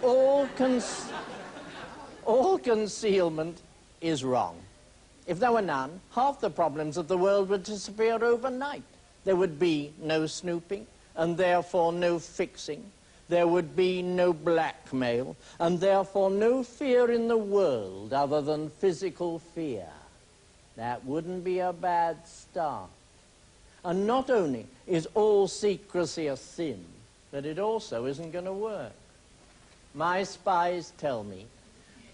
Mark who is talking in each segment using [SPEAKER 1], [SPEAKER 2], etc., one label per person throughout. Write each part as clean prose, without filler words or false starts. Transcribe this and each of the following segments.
[SPEAKER 1] all concealment is wrong. If there were none, half the problems of the world would disappear overnight. There would be no snooping, and therefore no fixing. There would be no blackmail, and therefore no fear in the world other than physical fear. That wouldn't be a bad start. And not only is all secrecy a sin, but it also isn't going to work. My spies tell me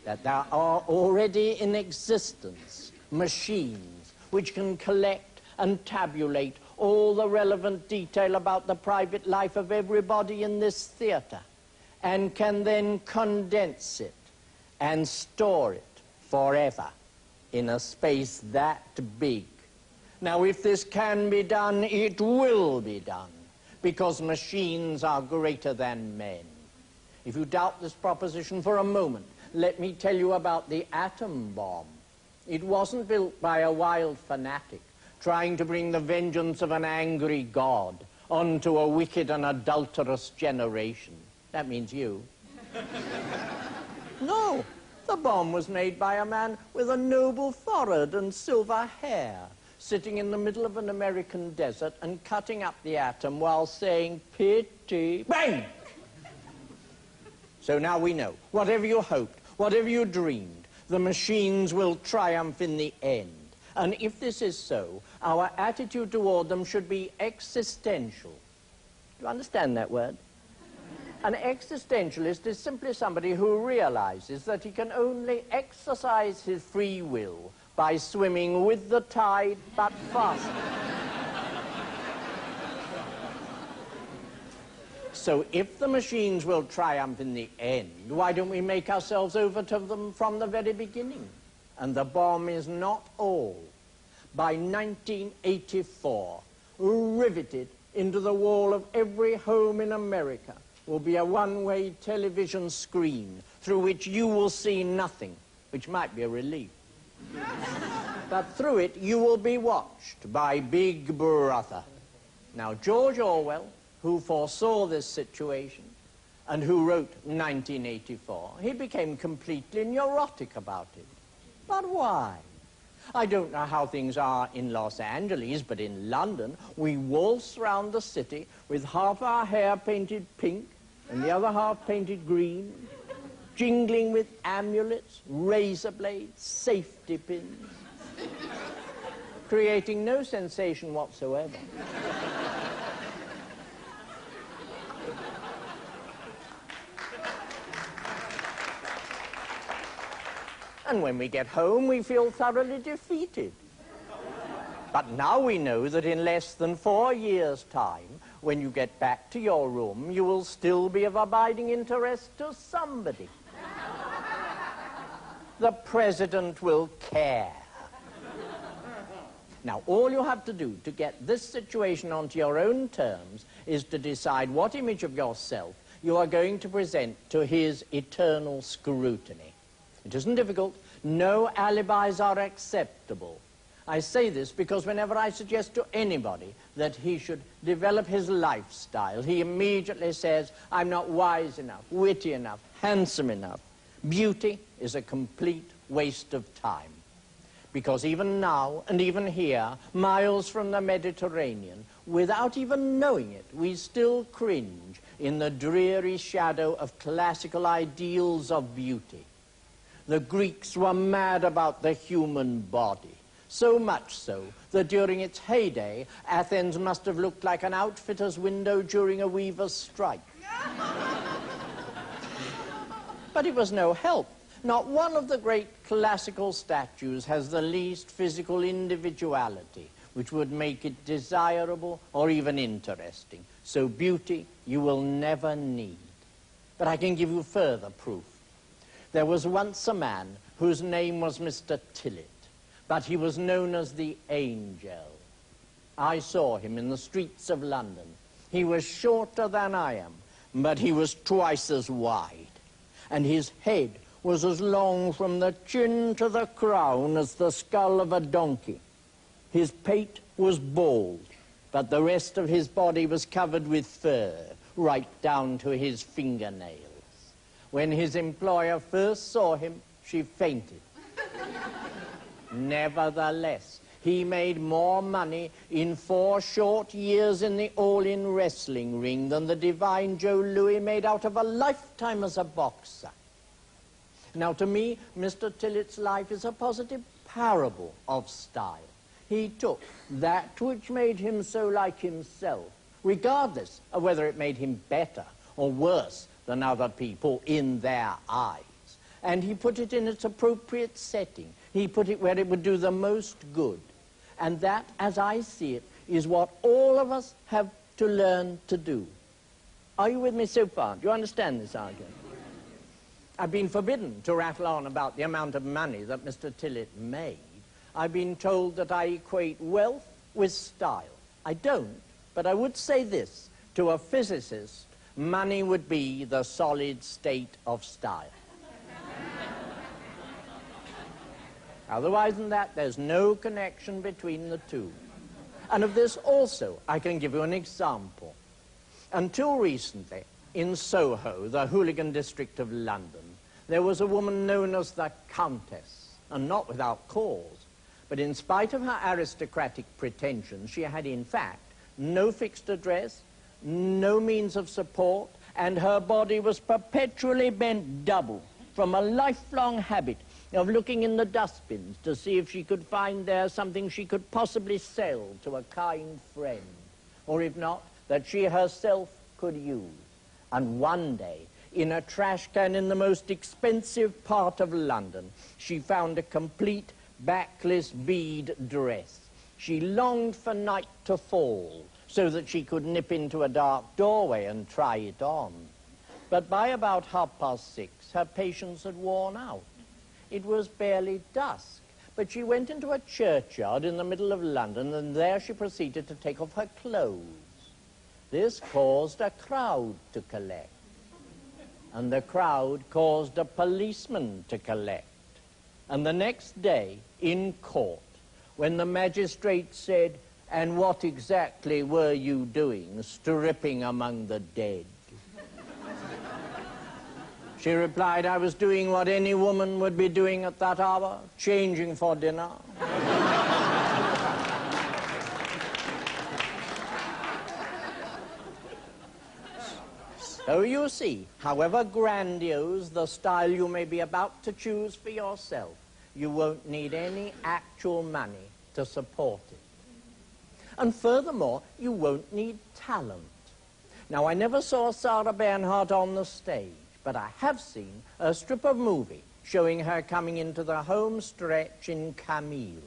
[SPEAKER 1] that there are already in existence machines which can collect and tabulate all the relevant detail about the private life of everybody in this theater, and can then condense it and store it forever in a space that big. Now, if this can be done, it will be done, because machines are greater than men. If you doubt this proposition for a moment, let me tell you about the atom bomb. It wasn't built by a wild fanatic trying to bring the vengeance of an angry God onto a wicked and adulterous generation. That means you. No, the bomb was made by a man with a noble forehead and silver hair, sitting in the middle of an American desert and cutting up the atom while saying, "Pity." Bang! So now we know, whatever you hoped, whatever you dreamed, the machines will triumph in the end. And if this is so, our attitude toward them should be existential. Do you understand that word? An existentialist is simply somebody who realizes that he can only exercise his free will by swimming with the tide, but faster. So if the machines will triumph in the end, why don't we make ourselves over to them from the very beginning? And the bomb is not all. By 1984, riveted into the wall of every home in America will be a one-way television screen through which you will see nothing, which might be a relief. But through it, you will be watched by Big Brother. Now, George Orwell, who foresaw this situation and who wrote 1984, he became completely neurotic about it. But why? I don't know how things are in Los Angeles, but in London, we waltz round the city with half our hair painted pink and the other half painted green, jingling with amulets, razor blades, safety pins, creating no sensation whatsoever. And when we get home, we feel thoroughly defeated. But now we know that in less than 4 years' time, when you get back to your room, you will still be of abiding interest to somebody. The president will care. Now, all you have to do to get this situation onto your own terms is to decide what image of yourself you are going to present to his eternal scrutiny. It isn't difficult. No alibis are acceptable. I say this because whenever I suggest to anybody that he should develop his lifestyle, he immediately says, "I'm not wise enough, witty enough, handsome enough." Beauty is a complete waste of time. Because even now, and even here, miles from the Mediterranean, without even knowing it, we still cringe in the dreary shadow of classical ideals of beauty. The Greeks were mad about the human body, so much so that during its heyday, Athens must have looked like an outfitter's window during a weaver's strike. But it was no help. Not one of the great classical statues has the least physical individuality, which would make it desirable or even interesting. So beauty you will never need. But I can give you further proof. There was once a man whose name was Mr. Tillett, but he was known as the Angel. I saw him in the streets of London. He was shorter than I am, but he was twice as wide, and his head was as long from the chin to the crown as the skull of a donkey. His pate was bald, but the rest of his body was covered with fur, right down to his fingernails. When his employer first saw him, she fainted. Nevertheless, he made more money in 4 short years in the all-in wrestling ring than the divine Joe Louis made out of a lifetime as a boxer. Now, to me, Mr. Tillett's life is a positive parable of style. He took that which made him so like himself, regardless of whether it made him better or worse than other people in their eyes, and he put it in its appropriate setting. He put it where it would do the most good. And that, as I see it, is what all of us have to learn to do. Are you with me so far? Do you understand this argument? I've been forbidden to rattle on about the amount of money that Mr. Tillett made. I've been told that I equate wealth with style. I don't, but I would say this. To a physicist, money would be the solid state of style. Otherwise than that, there's no connection between the two. And of this also, I can give you an example. Until recently, in Soho, the hooligan district of London, there was a woman known as the Countess, and not without cause. But in spite of her aristocratic pretensions, she had in fact no fixed address, no means of support, and her body was perpetually bent double from a lifelong habit of looking in the dustbins to see if she could find there something she could possibly sell to a kind friend, or if not, that she herself could use. And one day, in a trash can in the most expensive part of London, she found a complete backless bead dress. She longed for night to fall so that she could nip into a dark doorway and try it on. But by about 6:30, her patience had worn out. It was barely dusk, but she went into a churchyard in the middle of London, and there she proceeded to take off her clothes. This caused a crowd to collect, and the crowd caused a policeman to collect. And the next day, in court, when the magistrate said, "And what exactly were you doing, stripping among the dead?" She replied, "I was doing what any woman would be doing at that hour, changing for dinner." So you see, however grandiose the style you may be about to choose for yourself, you won't need any actual money to support it. And furthermore, you won't need talent. Now, I never saw Sarah Bernhardt on the stage, but I have seen a strip of movie showing her coming into the home stretch in Camille.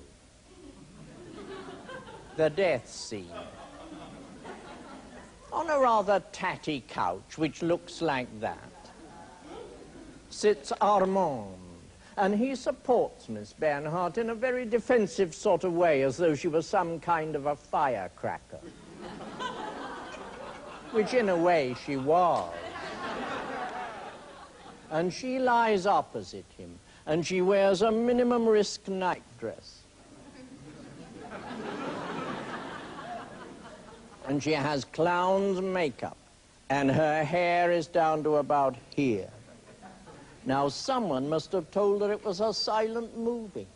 [SPEAKER 1] The death scene. On a rather tatty couch, which looks like that, sits Armand, and he supports Miss Bernhardt in a very defensive sort of way, as though she was some kind of a firecracker. Which in a way she was. And she lies opposite him, and she wears a minimum risk nightdress. And she has clown's makeup, and her hair is down to about here. Now, someone must have told her it was a silent movie.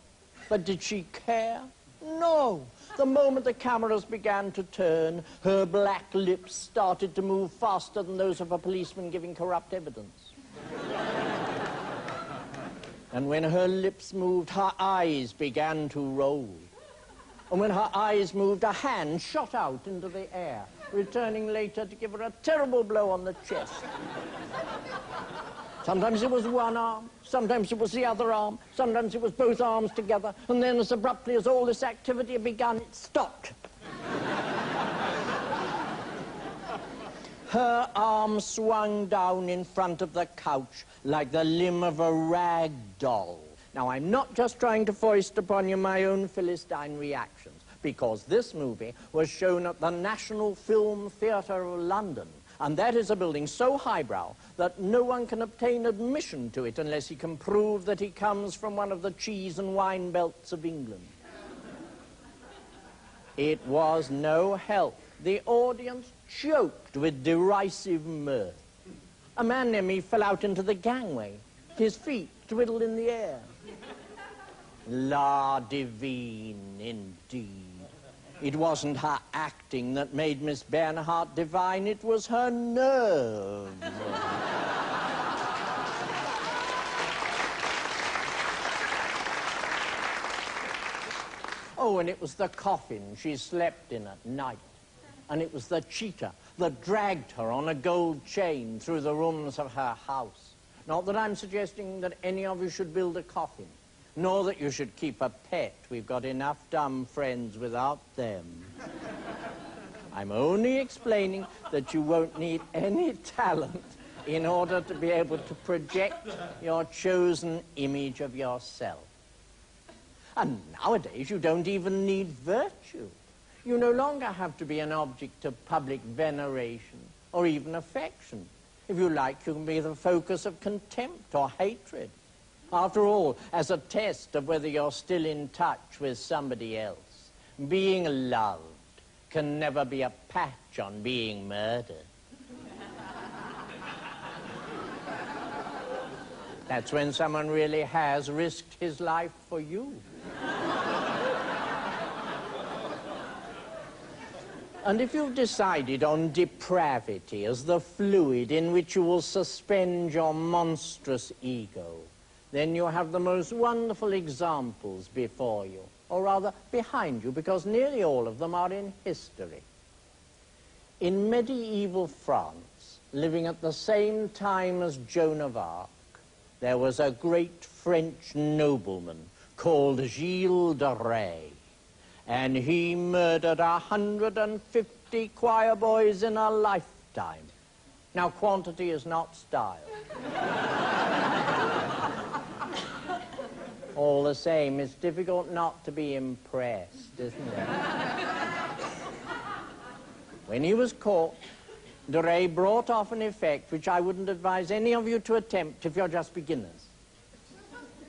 [SPEAKER 1] But did she care? No. The moment the cameras began to turn, her black lips started to move faster than those of a policeman giving corrupt evidence. And when her lips moved, her eyes began to roll. And when her eyes moved, a hand shot out into the air, returning later to give her a terrible blow on the chest. Sometimes it was one arm, sometimes it was the other arm, sometimes it was both arms together, and then as abruptly as all this activity had begun, it stopped. Her arm swung down in front of the couch like the limb of a rag doll. Now, I'm not just trying to foist upon you my own Philistine reactions, because this movie was shown at the National Film Theatre of London, and that is a building so highbrow that no one can obtain admission to it unless he can prove that he comes from one of the cheese and wine belts of England. It was no help. The audience choked with derisive mirth. A man near me fell out into the gangway. His feet twiddled in the air. La divine, indeed. It wasn't her acting that made Miss Bernhardt divine, it was her nerve. Oh, and it was the coffin she slept in at night. And it was the cheetah that dragged her on a gold chain through the rooms of her house. Not that I'm suggesting that any of you should build a coffin, nor that you should keep a pet. We've got enough dumb friends without them. I'm only explaining that you won't need any talent in order to be able to project your chosen image of yourself. And nowadays, you don't even need virtue. You no longer have to be an object of public veneration or even affection. If you like, you can be the focus of contempt or hatred. After all, as a test of whether you're still in touch with somebody else, being loved can never be a patch on being murdered. That's when someone really has risked his life for you. And if you've decided on depravity as the fluid in which you will suspend your monstrous ego, then you have the most wonderful examples before you, or rather behind you, because nearly all of them are in history. In medieval France, living at the same time as Joan of Arc, there was a great French nobleman called Gilles de Rais, and he murdered 150 choir boys in a lifetime. Now, quantity is not style. All the same, it's difficult not to be impressed, isn't it? When he was caught, de Rais brought off an effect which I wouldn't advise any of you to attempt if you're just beginners.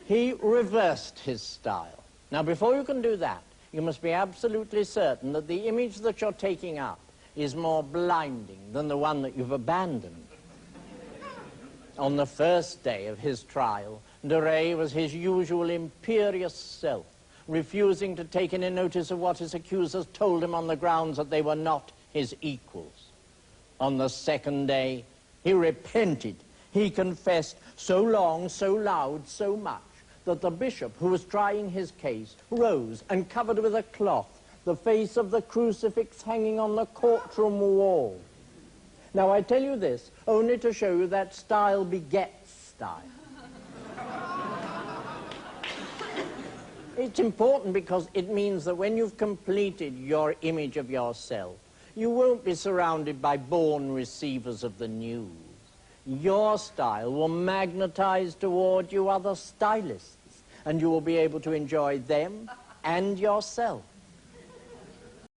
[SPEAKER 1] He reversed his style. Now, before you can do that, you must be absolutely certain that the image that you're taking up is more blinding than the one that you've abandoned. On the first day of his trial, de Rais was his usual imperious self, refusing to take any notice of what his accusers told him on the grounds that they were not his equals. On the second day, he repented. He confessed so long, so loud, so much, that the bishop who was trying his case rose and covered with a cloth the face of the crucifix hanging on the courtroom wall. Now, I tell you this only to show you that style begets style. It's important because it means that when you've completed your image of yourself, you won't be surrounded by born receivers of the news. Your style will magnetize toward you other stylists, and you will be able to enjoy them and yourself.